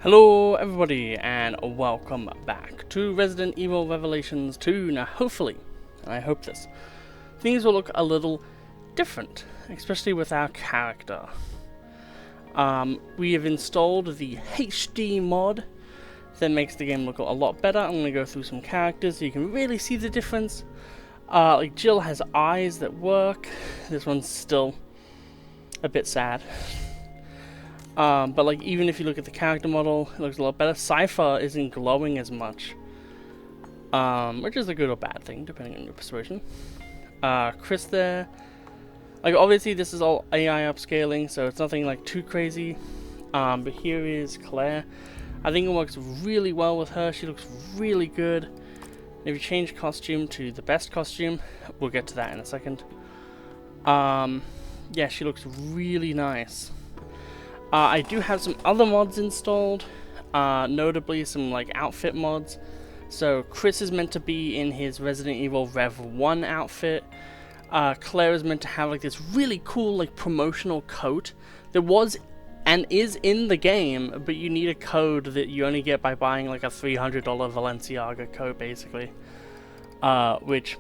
Hello everybody and welcome back to Resident Evil Revelations 2. Now hopefully, and I hope this, things will look a little different, especially with our character. We have installed the HD mod that makes the game look a lot better. I'm going to go through some characters so you can really see the difference. Like Jill has eyes that work. This one's still a bit sad. But like even if you look at the character model, it looks a lot better. Cypher isn't glowing as much, which is a good or bad thing depending on your persuasion. Chris there, like obviously this is all AI upscaling, so it's nothing like too crazy. But here is Claire. I think it works really well with her. She looks really good. If you change costume to the best costume, we'll get to that in a second. Yeah, she looks really nice. I do have some other mods installed, notably some like outfit mods. So Chris is meant to be in his Resident Evil REV2 outfit. Claire is meant to have like this really cool like promotional coat that was and is in the game, but you need a code that you only get by buying like a $300 Balenciaga coat basically, which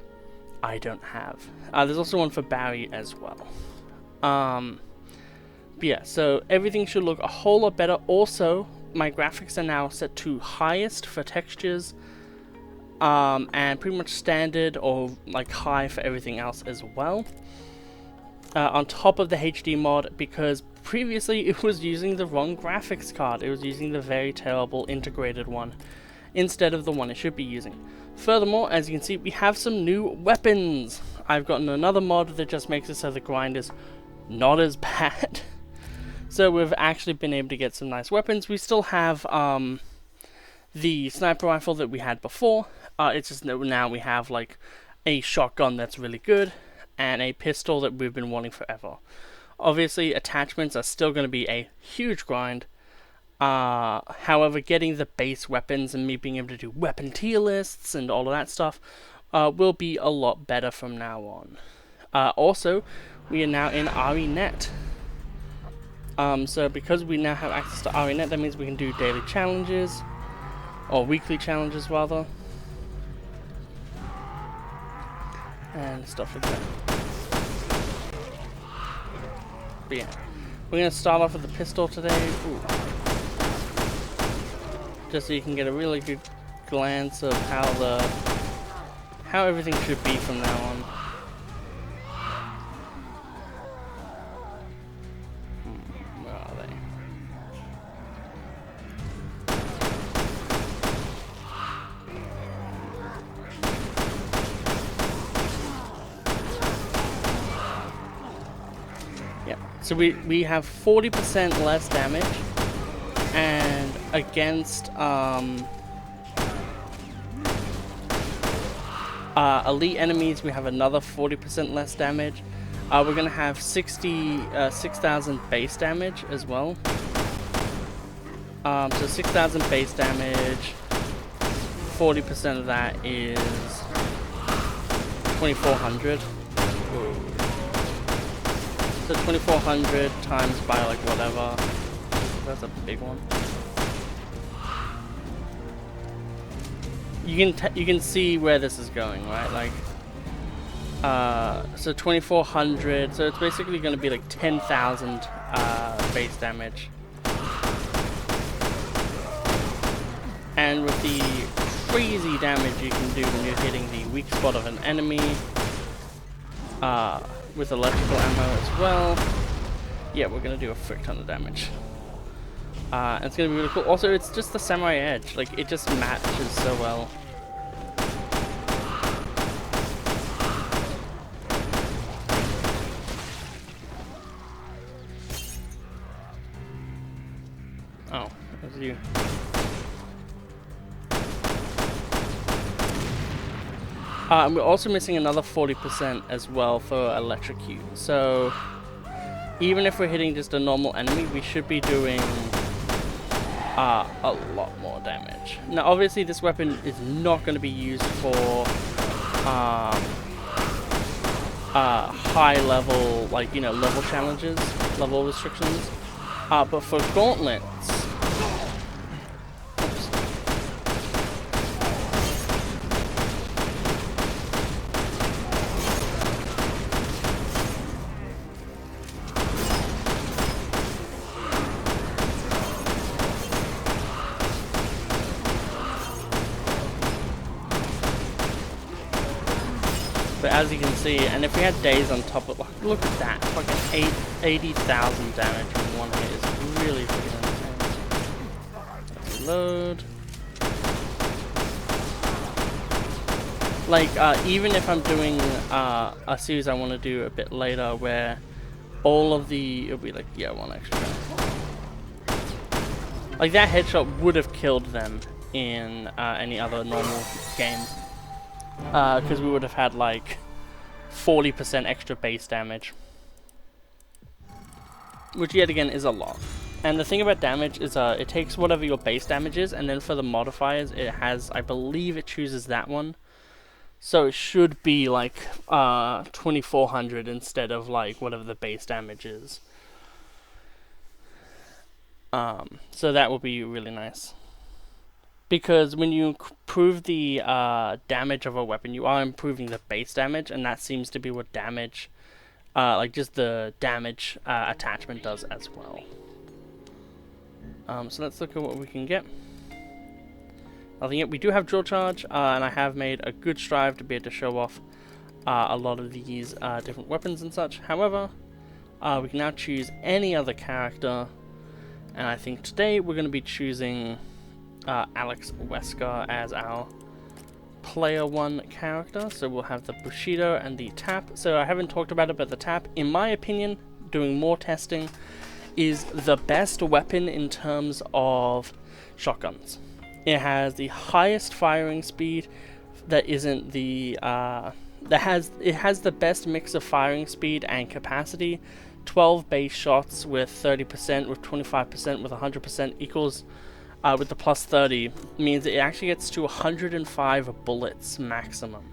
I don't have. There's also one for Barry as well. But yeah, so everything should look a whole lot better. Also, my graphics are now set to highest for textures, and pretty much standard or like high for everything else as well. On top of the HD mod, because previously it was using the wrong graphics card. It was using the very terrible integrated one instead of the one it should be using. Furthermore, as you can see, we have some new weapons. I've gotten another mod that just makes it so the grind is not as bad. So we've actually been able to get some nice weapons. We still have the sniper rifle that we had before. It's just that now we have like a shotgun that's really good and a pistol that we've been wanting forever. Obviously, attachments are still going to be a huge grind. However, getting the base weapons and me being able to do weapon tier lists and all of that stuff will be a lot better from now on. Also, we are now in RENet. So because we now have access to RENet, that means we can do daily challenges, or weekly challenges rather, and stuff like that. But yeah, we're going to start off with the pistol today. Ooh. Just so you can get a really good glance of how everything should be from now on. So we have 40% less damage, and against elite enemies we have another 40% less damage. We're gonna have 6,000 base damage as well. So 6,000 base damage, 40% of that is 2,400. So 2,400 times by like whatever. That's a big one. You can see where this is going, right? Like, so 2,400. So it's basically going to be like 10,000 base damage. And with the crazy damage you can do when you're hitting the weak spot of an enemy, with electrical ammo as well. Yeah, we're gonna do a frick ton of damage. And it's gonna be really cool. Also, it's just the samurai edge. Like, it just matches so well. Oh, that was you. And we're also missing another 40% as well for electrocute. So even if we're hitting just a normal enemy, we should be doing a lot more damage. Now obviously this weapon is not going to be used for high level, like, you know, level challenges, level restrictions. But for gauntlets, But as you can see, and if we had days on top of, like, look at that, fucking 80,000 damage in one hit is really freaking insane. Let's load. Like, even if I'm doing a series I want to do a bit later where all of the, it'll be like, yeah, one extra. Like, that headshot would have killed them in any other normal game. Because we would have had, like, 40% extra base damage. Which, yet again, is a lot. And the thing about damage is it takes whatever your base damage is, and then for the modifiers, it has, I believe it chooses that one. So it should be like 2400 instead of like whatever the base damage is. So that will be really nice. Because when you improve the damage of a weapon, you are improving the base damage, and that seems to be what damage, like just the damage attachment does as well. So let's look at what we can get. Nothing yet. We do have drill charge, and I have made a good strive to be able to show off a lot of these different weapons and such. However, we can now choose any other character, and I think today we're going to be choosing Alex Wesker as our player 1 character. So we'll have the Bushido and the tap. So I haven't talked about it, but the tap, in my opinion, doing more testing, is the best weapon in terms of shotguns. It has the highest firing speed. That isn't the it has the best mix of firing speed and capacity. 12 base shots with 30%, with 25%, with 100% equals with the plus 30 means it actually gets to 105 bullets maximum,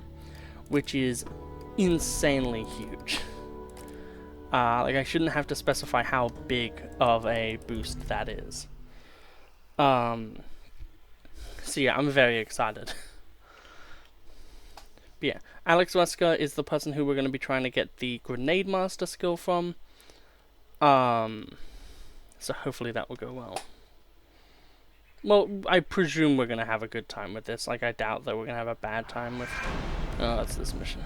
which is insanely huge. Like, I shouldn't have to specify how big of a boost that is. So yeah, I'm very excited. But yeah, Alex Wesker is the person who we're going to be trying to get the Grenade Master skill from. So hopefully that will go well. Well, I presume we're going to have a good time with this. Like, I doubt that we're going to have a bad time with... Oh, that's this mission.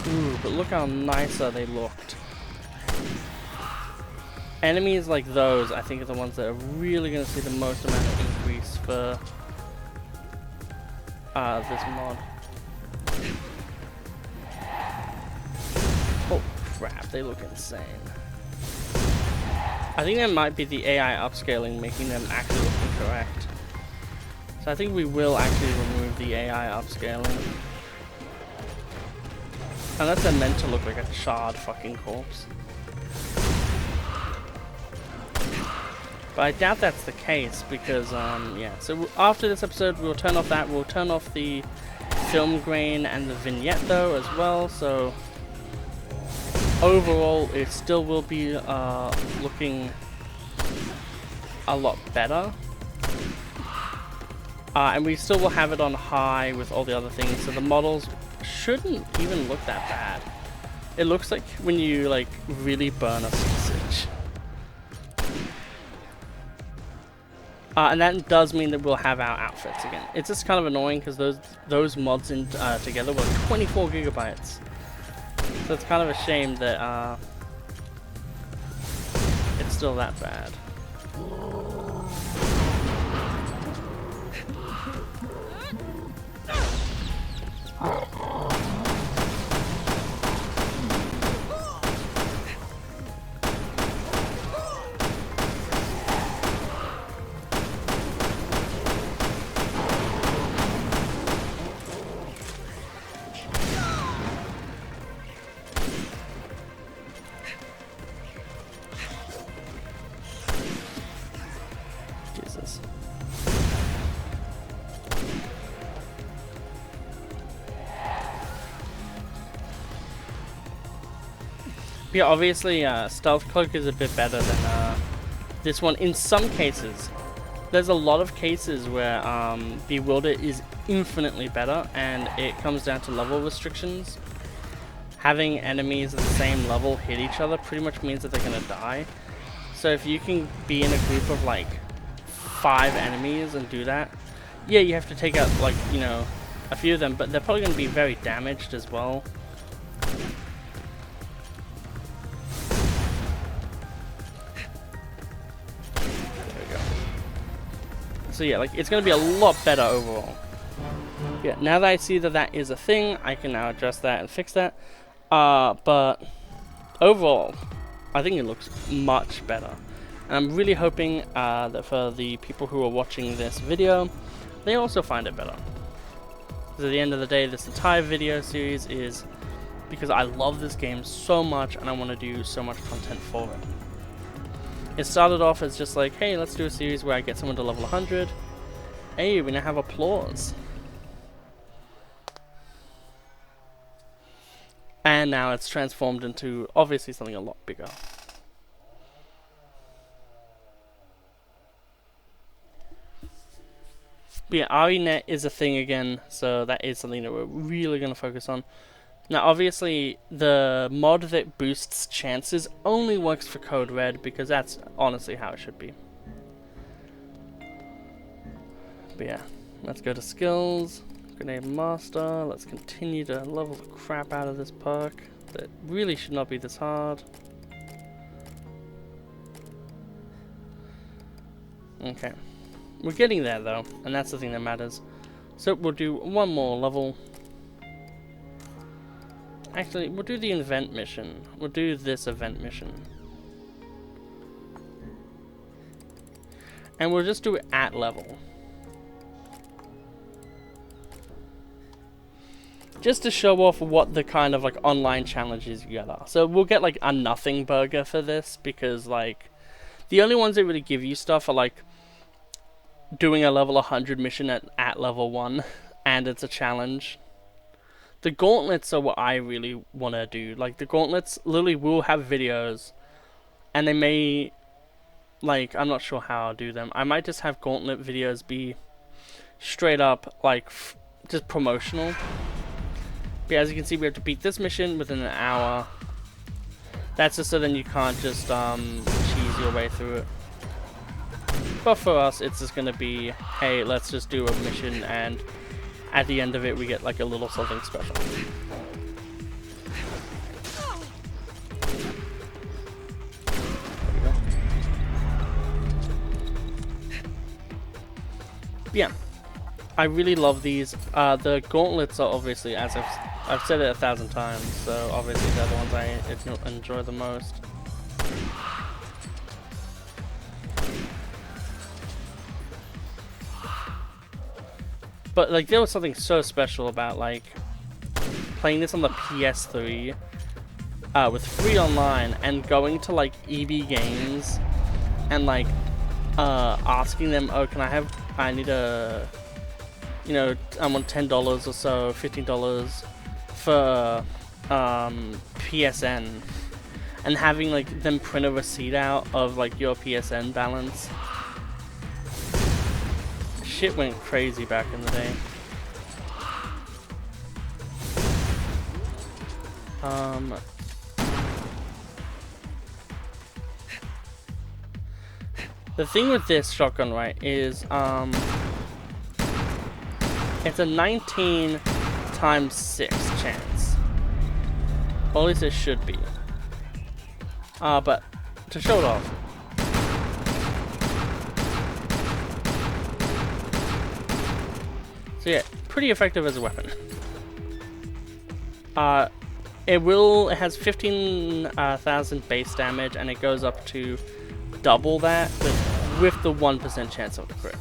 Ooh, but look how nicer they looked. Enemies like those, I think, are the ones that are really going to see the most amount of increase for this mod. Oh crap, they look insane. I think that might be the AI upscaling making them actually look incorrect. So I think we will actually remove the AI upscaling. Unless they're meant to look like a charred fucking corpse. But I doubt that's the case because, yeah. So after this episode, we'll turn off that. We'll turn off the film grain and the vignette though as well. So overall, it still will be looking a lot better. And we still will have it on high with all the other things. So the models shouldn't even look that bad. It looks like when you like really burn a sausage. And that does mean that we'll have our outfits again. It's just kind of annoying because those mods in together were 24 gigabytes. So it's kind of a shame that it's still that bad. Jesus. Yeah, obviously Stealth Cloak is a bit better than this one in some cases. There's a lot of cases where Bewilder is infinitely better, and it comes down to level restrictions. Having enemies at the same level hit each other pretty much means that they're gonna die. So if you can be in a group of like 5 enemies and do that, yeah, you have to take out, like, you know, a few of them, but they're probably going to be very damaged as well. There we go. So yeah, like, it's going to be a lot better overall. Yeah, now that I see that that is a thing, I can now adjust that and fix that. But overall, I think it looks much better. And I'm really hoping that for the people who are watching this video, they also find it better. Because at the end of the day, this entire video series is because I love this game so much and I want to do so much content for it. It started off as just like, hey, let's do a series where I get someone to level 100. Hey, we now have applause. And now it's transformed into, obviously, something a lot bigger. But yeah, RENet is a thing again, so that is something that we're really going to focus on. Now, obviously, the mod that boosts chances only works for Code Red, because that's honestly how it should be. But yeah, let's go to skills. Grenade Master, let's continue to level the crap out of this perk. That really should not be this hard. Okay. We're getting there though, and that's the thing that matters. So we'll do one more level. Actually, we'll do the event mission. We'll do this event mission. And we'll just do it at level. Just to show off what the kind of like online challenges you get are. So we'll get like a nothing burger for this, because like the only ones that really give you stuff are like doing a level 100 mission at level 1, and it's a challenge. The gauntlets are what I really want to do. Like the gauntlets literally will have videos, and they may, like, I'm not sure how I'll do them. I might just have gauntlet videos be straight up like just promotional. But as you can see, we have to beat this mission within an hour. That's just so then you can't just cheese your way through it. But for us, it's just gonna be, hey, let's just do a mission, and at the end of it, we get like a little something special. There we go. Yeah, I really love these. The gauntlets are obviously, as I've said it 1,000 times, so obviously they're the ones I enjoy the most. But like, there was something so special about like playing this on the PS3 with free online and going to like EB Games and like asking them, oh, I need a, you know, I want $10 or so, $15 for PSN, and having like them print a receipt out of like your PSN balance. Shit went crazy back in the day. The thing with this shotgun, right, is it's a 19 times 6 chance. Or at least it should be. But to show it off. So yeah, pretty effective as a weapon. It has 15,000 base damage, and it goes up to double that with the 1% chance of the crit.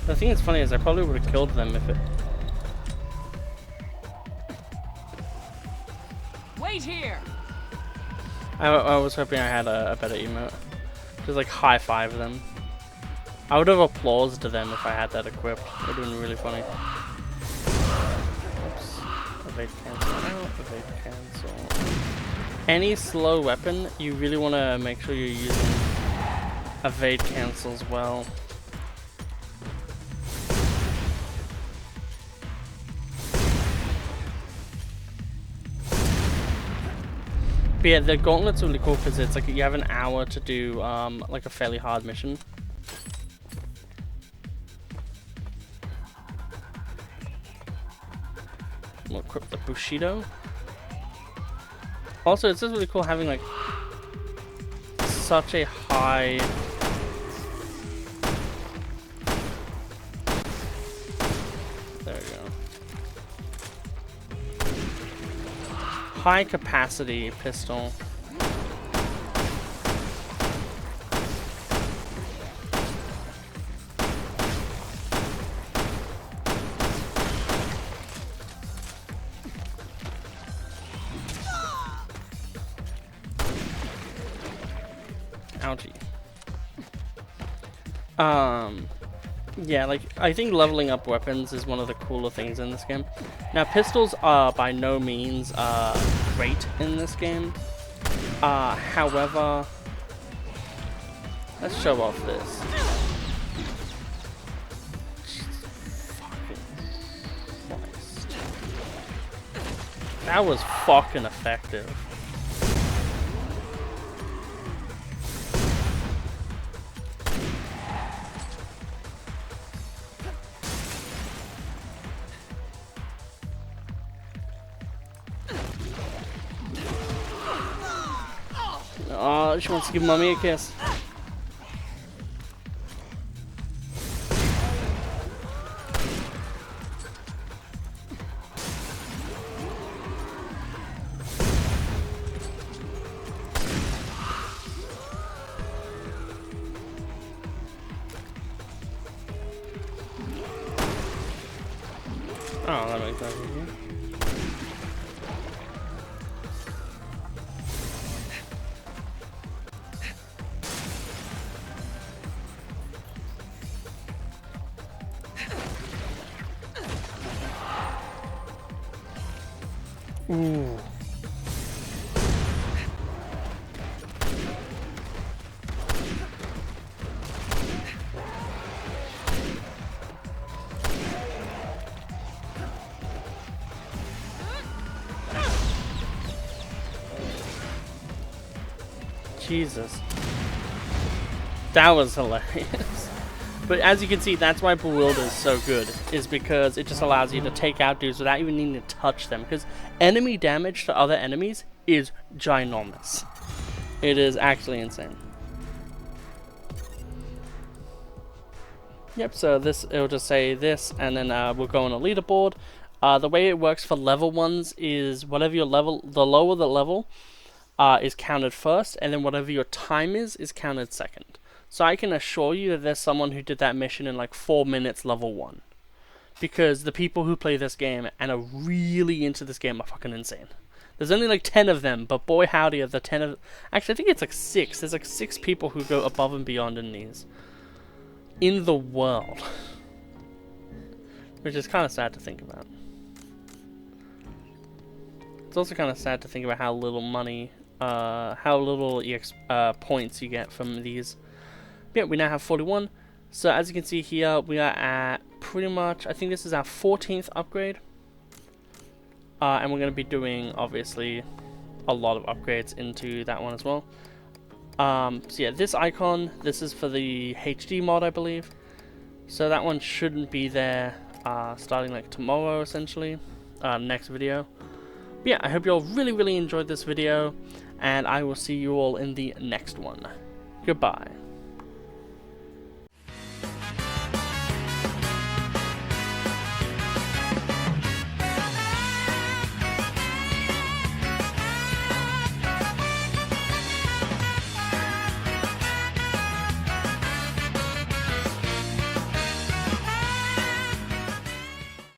The thing that's funny is I probably would have killed them if it... Wait here! I was hoping I had a better emote. Just like high five them. I would have applauded to them if I had that equipped. It would have been really funny. Oops. Evade cancel out, evade cancel. Any slow weapon, you really want to make sure you're using evade cancel as well. But yeah, the gauntlet's really cool because it's like you have an hour to do like a fairly hard mission. We'll equip the Bushido. Also, it's just really cool having like such a high high capacity pistol. Ouchie. Yeah, like, I think leveling up weapons is one of the cooler things in this game. Now, pistols are by no means great in this game. However, let's show off this. Fucking Christ. That was fucking effective. Oh, she wants to give mommy a kiss. Oh, that makes sense. Ooh. Jesus. That was hilarious. But as you can see, that's why Bewilder is so good, is because it just allows you to take out dudes without even needing to touch them, because enemy damage to other enemies is ginormous. It is actually insane. Yep, so this, it'll just say this, and then we'll go on a leaderboard. The way it works for level ones is whatever your level, the lower the level, is counted first, and then whatever your time is counted second. So I can assure you that there's someone who did that mission in like 4 minutes level 1. Because the people who play this game and are really into this game are fucking insane. There's only like 10 of them, but boy howdy are the 10 of... Actually, I think it's like 6. There's like 6 people who go above and beyond in these. In the world. Which is kind of sad to think about. It's also kind of sad to think about how little money, how little points you get from these. Yeah, we now have 41. So as you can see here, we are at pretty much, I think this is our 14th upgrade. And we're going to be doing, obviously, a lot of upgrades into that one as well. So yeah, this icon, this is for the HD mod, I believe. So that one shouldn't be there starting like tomorrow, essentially. Next video. But yeah, I hope you all really enjoyed this video. And I will see you all in the next one. Goodbye.